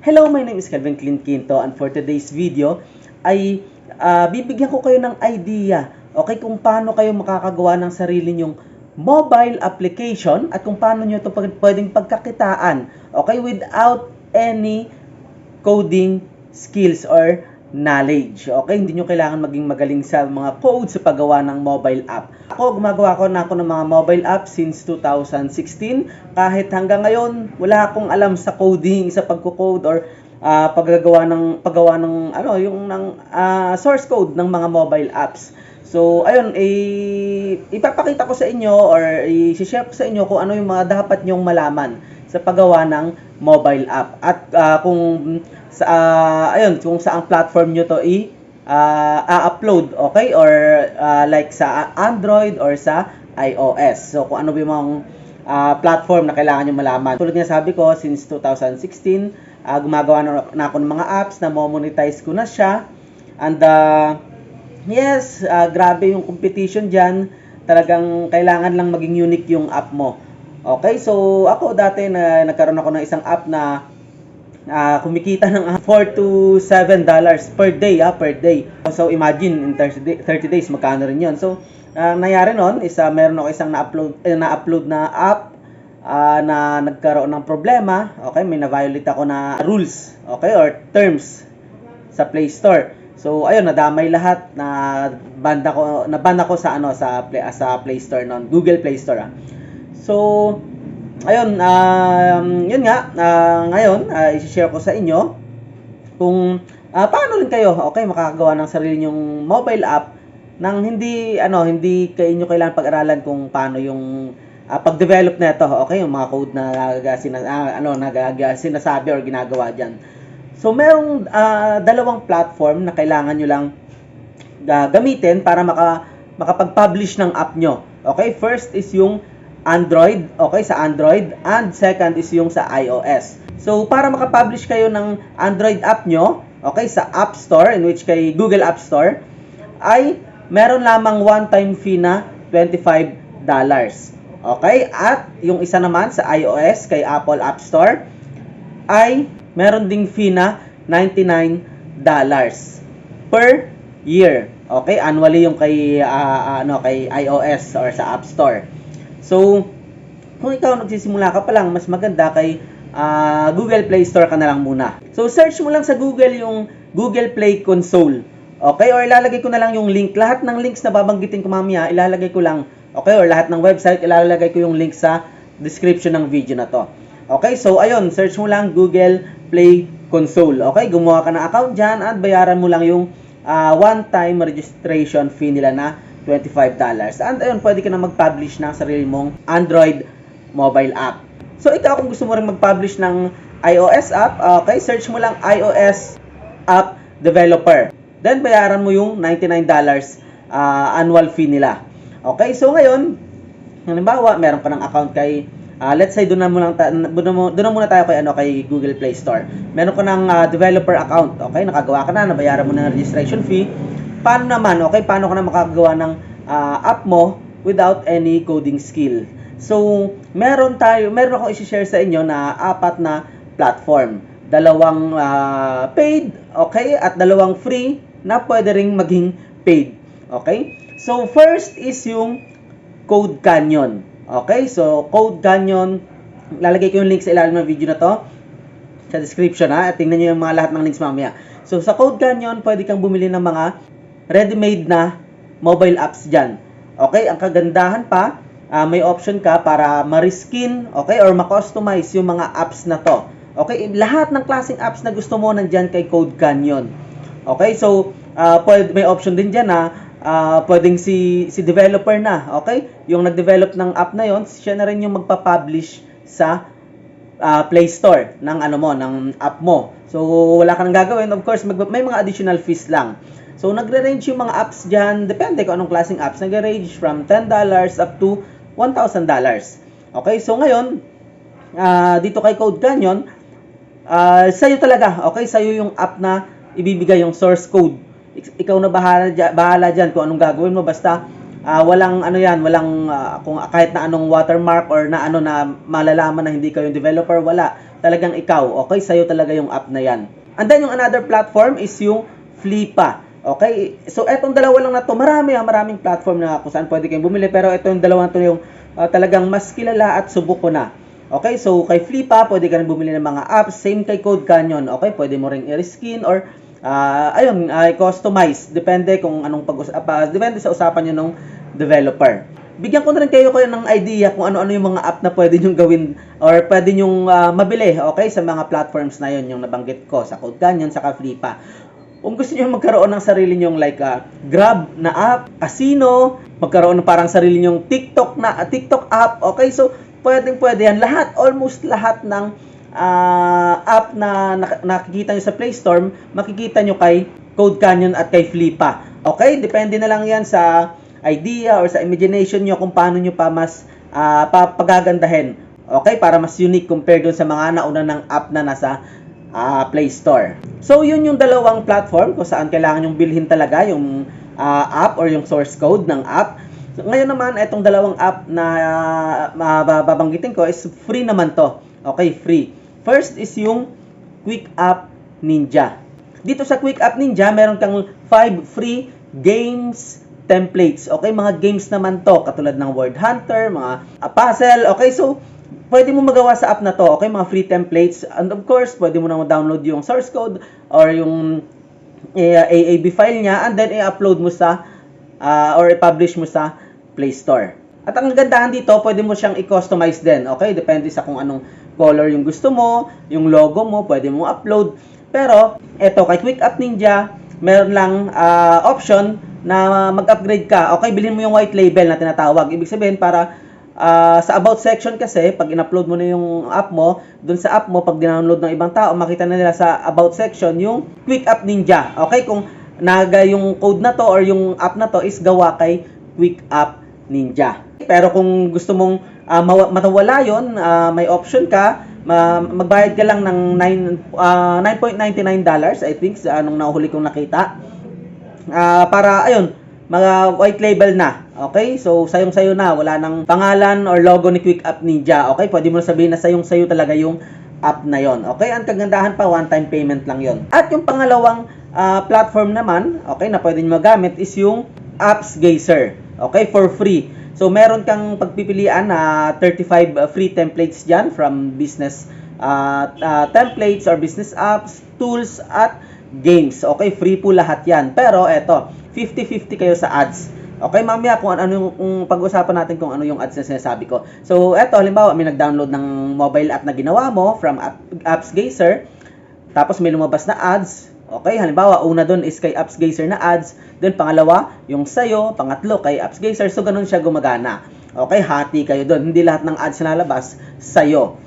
Hello, my name is Calvin Clint Quinto, and for today's video ay bibigyan ko kayo ng idea, okay, kung paano kayo makakagawa ng sarili nyong mobile application at kung paano nyo ito pwedeng pagkakitaan, okay, without any coding skills or knowledge. Okay, hindi nyo kailangan maging magaling sa mga code sa paggawa ng mobile app. Gumagawa ko ng mga mobile app since 2016. Kahit hanggang ngayon, wala akong alam sa coding, sa pagko-code or paggawa ng source code ng mga mobile apps. So, ayun, ipapakita ko sa inyo or i-share ko sa inyo kung ano yung mga dapat nyong malaman sa paggawa ng mobile app. At kung saang platform nyo to i-upload, okay? Or like sa Android or sa iOS. So, kung ano ba yung platform na kailangan nyo malaman. Tulad nga sabi ko, since 2016, gumagawa na ako ng mga apps na monetize ko na siya. And yes, grabe yung competition dyan. Talagang kailangan lang maging unique yung app mo. Okay, so ako dati nagkaroon ako ng isang app na kumikita ng $4 to $7 per day. So imagine in 30 days magkano rin 'yon. So nangyari noon is meron ako isang na-upload na app na nagkaroon ng problema. Okay, may na-violate ako na rules, okay, or terms sa Play Store. So ayun, nadamay lahat, na ban ako sa Play Store noon, Google Play Store. So ayun, yun nga, ngayon i-share ko sa inyo kung paano rin kayo, okay, makakagawa ng sarili nyong mobile app nang hindi kayo kailangan pag-aralan kung paano yung pag-develop nito, okay, yung mga code na sinasabi or ginagawa diyan. So merong dalawang platform na kailangan nyo lang gamitin para makapag-publish ng app nyo. Okay, first is yung Android, okay, sa Android, and second is yung sa iOS. So, para makapublish kayo ng Android app nyo, okay, sa App Store, in which kay Google App Store, ay meron lamang one-time fee na $25. Okay, at yung isa naman sa iOS, kay Apple App Store, ay meron ding fee na $99 per year. Okay, annually yung kay iOS or sa App Store. So, kung ikaw nagsisimula ka pa lang, mas maganda kay Google Play Store ka na lang muna. So, search mo lang sa Google yung Google Play Console. Okay? Or ilalagay ko na lang yung link. Lahat ng links na babanggitin ko mamaya, ilalagay ko lang. Okay? Or lahat ng website, ilalagay ko yung link sa description ng video na to. Okay? So, ayun, search mo lang Google Play Console. Okay? Gumawa ka ng account dyan at bayaran mo lang yung one-time registration fee nila na $25. And ayun, pwede ka na mag-publish ng sarili mong Android mobile app. So ikaw, kung gusto mo rin mag-publish ng iOS app, okay, search mo lang iOS app developer. Then bayaran mo yung $99 annual fee nila. Okay, so ngayon, halimbawa, meron ka ng account kay let's say doon na muna tayo kay Google Play Store. Meron ka ng developer account, okay? Nakagawa ka na, nabayaran mo na ng registration fee. Paano ka na makakagawa ng app mo without any coding skill? So, meron akong i-share sa inyo na 4 na platform. 2 paid, okay, at 2 free na pwede ring maging paid. Okay? So, first is yung Code Canyon. Okay? So, Code Canyon, lalagay ko yung link sa ilalim ng video na to sa description, at tingnan nyo yung lahat ng links mamaya. So, sa Code Canyon, pwede kang bumili ng mga ready-made na mobile apps dyan. Okay? Ang kagandahan pa, may option ka para ma-reskin, okay, or ma-customize yung mga apps na to. Okay? Lahat ng klaseng apps na gusto mo nandyan kay Code Canyon. Okay? So, may option din dyan na pwedeng si developer na, okay? Yung nag-develop ng app na yon, siya na rin yung magpa-publish sa Play Store ng app mo. So, wala ka nang gagawin. Of course, may mga additional fees lang. So, nagre-range yung mga apps dyan, depende kung anong klaseng apps, nagre-range from $10 up to $1,000. Okay, so ngayon, dito kay Code Canyon, sa'yo talaga, okay, sa'yo yung app na ibibigay yung source code. Ikaw na bahala dyan kung anong gagawin mo, basta walang ano yan, walang kung kahit na anong watermark or na ano na malalaman na hindi kayo yung developer, wala. Talagang ikaw, okay? Sa'yo talaga yung app na yan. And then yung another platform is yung Flipa. Okay? So etong dalawa lang na to, maraming platform na kung saan pwede kayong bumili, pero ito yung dalawa na to yung talagang mas kilala at subok ko na. Okay? So kay Flipa, pwede ka rin bumili ng mga apps, same kay Code Canyon. Okay? Pwede mo ring i-reskin or customize. Depende kung anong depende sa usapan niyo ng developer. Bigyan ko na rin kayo ng idea kung ano-ano yung mga app na pwede nyong gawin or pwede nyong mabili, okay, sa mga platforms na yon, yung nabanggit ko, sa Code Canyon, sa Flipa. Kung gusto niyo magkaroon ng sarili nyong like Grab na app, casino, magkaroon ng parang sarili nyong TikTok app, okay, so pwede yan. Almost lahat ng app na nakikita nyo sa Play Store, makikita nyo kay Code Canyon at kay Flipa. Okay? Depende na lang yan sa idea or sa imagination nyo kung paano nyo pa mas pagagandahin. Okay? Para mas unique compared dun sa mga nauna ng app na nasa Play Store. So, yun yung dalawang platform kung saan kailangan yung bilhin talaga yung app or yung source code ng app. So, ngayon naman, itong dalawang app na babanggitin ko is free naman to. Okay, free. First is yung Quick App Ninja. Dito sa Quick App Ninja, meron kang 5 free games templates. Okay, mga games naman to, katulad ng Word Hunter, mga puzzle. Okay, so pwede mo magawa sa app na to. Okay, mga free templates. And of course, pwede mo na download yung source code or yung AAB file niya and then i-upload mo sa or i-publish mo sa Play Store. At ang gandahan dito, pwede mo siyang i-customize din. Okay, depende sa kung anong color yung gusto mo, yung logo mo, pwede mo upload. Pero, eto, kay Quick App Ninja, meron lang option na mag-upgrade ka. Okay, bilhin mo yung white label na tinatawag. Ibig sabihin, para sa about section kasi, pag in-upload mo na yung app mo, dun sa app mo, pag dinownload ng ibang tao, makita na nila sa about section yung Quick App Ninja. Okay, kung yung code na to or yung app na to is gawa kay Quick App Ninja. Pero kung gusto mong matawala yun, may option ka, magbayad ka lang ng $9.99 I think, anong nahuli kong nakita. Para, ayun, mga white label na. Okay? So, sayong-sayo na. Wala nang pangalan or logo ni Quick App Ninja. Okay? Pwede mo na sabihin na sayong-sayo talaga yung app na yon. Okay? Ang kagandahan pa, one-time payment lang yon. At yung pangalawang platform naman, okay, na pwede nyo magamit is yung AppsGeyser. Okay? For free. So, meron kang pagpipilian na 35 free templates dyan from business templates or business apps, tools, at games. Okay, free po lahat yan. Pero, eto, 50-50 kayo sa ads. Okay, mamaya kung ano yung pag-usapan natin kung ano yung ads na sinasabi ko. So, eto, halimbawa, may nag-download ng mobile app na ginawa mo from AppsGeyser. Tapos, may lumabas na ads. Okay, halimbawa, una doon is kay AppsGeyser na ads. Then, pangalawa, yung sayo. Pangatlo, kay AppsGeyser. So, ganun siya gumagana. Okay, hati kayo doon. Hindi lahat ng ads na lalabas sayo.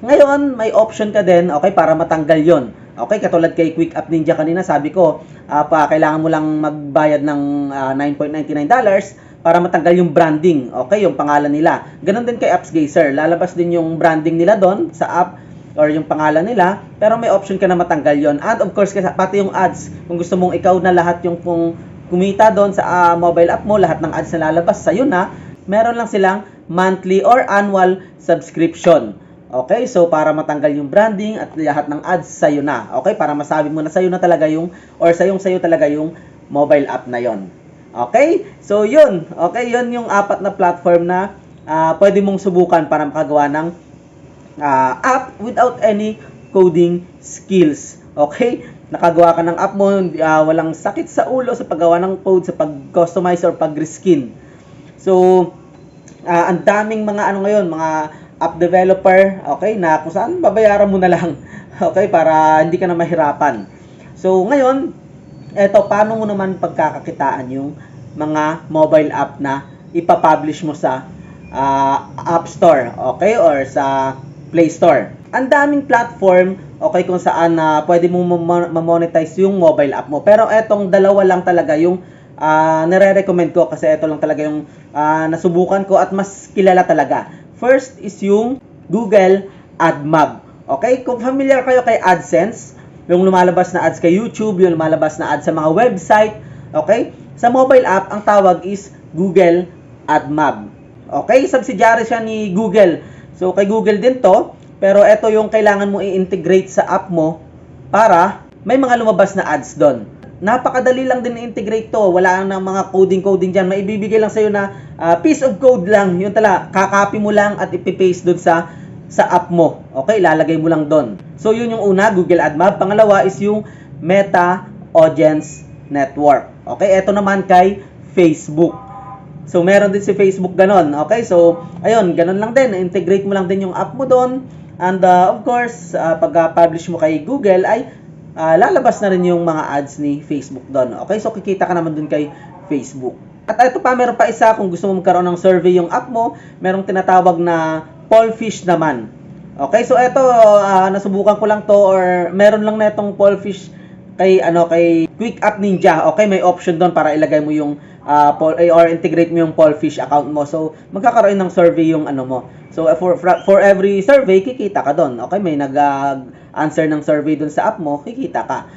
Ngayon, may option ka din, okay, para matanggal yon. Okay, katulad kay Quick App Ninja kanina, sabi ko, kailangan mo lang magbayad ng $9.99 para matanggal yung branding. Okay, yung pangalan nila. Ganun din kay AppsGeyser. Lalabas din yung branding nila doon sa app or yung pangalan nila, pero may option ka na matanggal yon. And of course, pati yung ads, kung gusto mong ikaw na lahat yung kumita doon sa mobile app mo, lahat ng ads na lalabas sa'yo na, meron lang silang monthly or annual subscription. Okay, so para matanggal yung branding at lahat ng ads sa'yo na. Okay, para masabi mo na sa'yo na talaga yung, or sa'yo talaga yung mobile app na yon. Okay, so yun. Okay, yun yung 4 na platform na pwede mong subukan para makagawa ng app without any coding skills. Okay? Nakagawa ka ng app mo, walang sakit sa ulo sa paggawa ng code, sa pag-customize or pag-reskin. So, ang daming mga ngayon, mga app developer, okay, na kung saan babayaran mo na lang, okay, para hindi ka na mahirapan. So, ngayon, eto, paano mo naman pagkakakitaan yung mga mobile app na ipapublish mo sa App Store, okay, or sa Play Store. Ang daming platform, okay, kung saan pwede mong ma-monetize yung mobile app mo. Pero etong dalawa lang talaga yung nire-recommend ko kasi ito lang talaga yung nasubukan ko at mas kilala talaga. First is yung Google AdMob. Okay? Kung familiar kayo kay AdSense, yung lumalabas na ads kay YouTube, yung lumalabas na ads sa mga website, okay? Sa mobile app, ang tawag is Google AdMob. Okay, subsidiary siya ni Google. So, kay Google din to, pero ito yung kailangan mo i-integrate sa app mo para may mga lumabas na ads doon. Napakadali lang din i-integrate to. Wala nang mga coding dyan. Maibibigay lang sa'yo na piece of code lang. Yun tala, kakopy mo lang at ipipaste doon sa app mo. Okay, ilalagay mo lang doon. So, yun yung una, Google AdMob. Pangalawa is yung Meta Audience Network. Okay, ito naman kay Facebook. So, meron din si Facebook ganon. Okay, so, ayun, ganon lang din. Integrate mo lang din yung app mo doon. And, of course, pag-publish mo kay Google ay lalabas na rin yung mga ads ni Facebook doon. Okay, so, kikita ka naman doon kay Facebook. At ito pa, meron pa isa. Kung gusto mo magkaroon ng survey yung app mo, merong tinatawag na Pollfish naman. Okay, so, ito, nasubukan ko lang to or meron lang na itong Pollfish kay Quick App Ninja. Okay, may option doon para ilagay mo yung or integrate mo yung Pollfish account mo. So, magkakaroon ng survey yung mo. So, for every survey, kikita ka doon. Okay, may nag-answer ng survey doon sa app mo, kikita ka.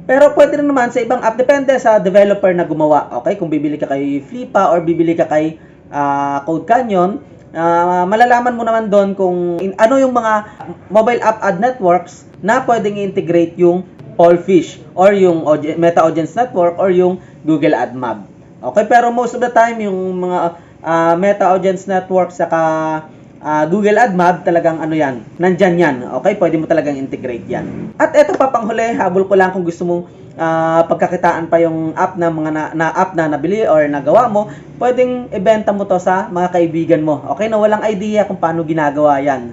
Pero pwede rin naman sa ibang app, depende sa developer na gumawa. Okay, kung bibili ka kay Flipa or bibili ka kay Code Canyon, malalaman mo naman doon kung ano yung mga mobile app ad networks na pwedeng i-integrate yung Pollfish or yung Meta Audience Network or yung Google AdMob. Okay, pero most of the time yung mga Meta Audience Network saka Google AdMob talagang yan, nandyan yan. Okay, pwede mo talagang integrate yan. At eto pa panghuli, habol ko lang kung gusto mong pagkakitaan pa yung app na mga app na nabili or nagawa mo, pwedeng ibenta mo to sa mga kaibigan mo. Okay, na walang idea kung paano ginagawa yan.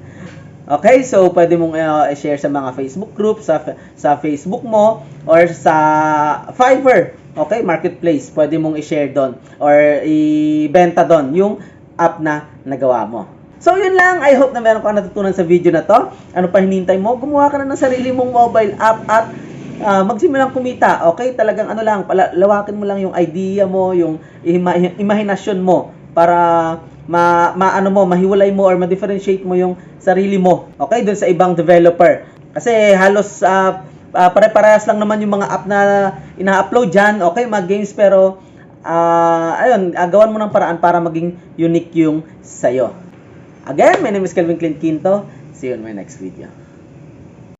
Okay, so pwede mong i-share sa mga Facebook group, sa Facebook mo, or sa Fiverr. Okay, marketplace. Pwede mong i-share doon or i-benta doon yung app na nagawa mo. So, yun lang. I hope na meron ka natutunan sa video na to. Ano pa hinintay mo? Gumawa ka na ng sarili mong mobile app at magsimulang kumita. Okay, talagang lawakin mo lang yung idea mo, yung imahinasyon mo para mahiwalay mo or ma-differentiate mo yung sarili mo. Okay, dun sa ibang developer. Kasi halos pare-parehas lang naman yung mga app na ina-upload dyan. Okay, mga games, pero gawan mo ng paraan para maging unique yung sayo. Again, my name is Kelvin Clint Quinto. See you in my next video.